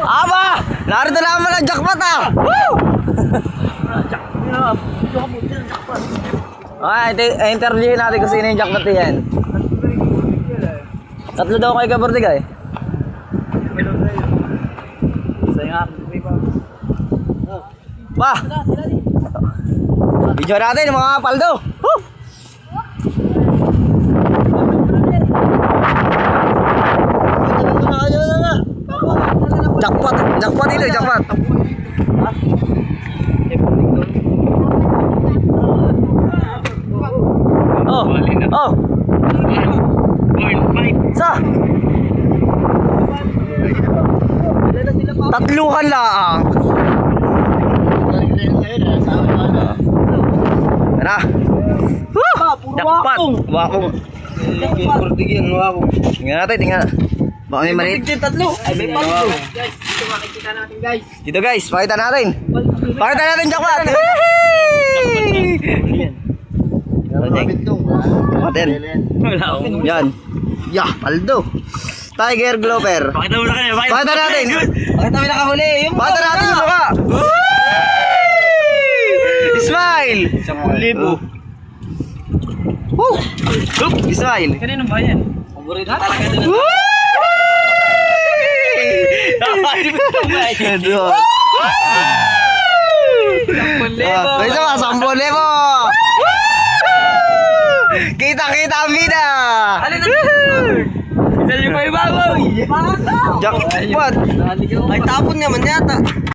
Aba! Narito naman ang jackpot ah! Woo! Interview natin kung sino yung jackpot yan. Tatlo daw kay Kabordiga eh. Pa! Video natin mga paldo! Woo! Jackpot! Jackpot ito, jackpot! Oh! Oh! Sa? Tatluhan lang! Tara! Woo! Jackpot! Wakong! Tingnan natin, tingnan. Baka may maliit. Tatlo. Ay, may paldo. Guys, dito makikita natin guys. Dito guys, pakita natin. Pakita natin jackpot. Pater. Yan. Ya, paldo. Tiger Glover. Pakita mo na kanya. Pakita natin. Pakita mo nakahuli. Pakita natin yung mukha. Smile. 10,000. Woo! Smile. Kanino ba yan? Paborito talaga nila. Doon. Isa pa, 10,000. Kita-kita ang bida. Isa yung may babaw. Jackpot. Ay, tapon naman yata.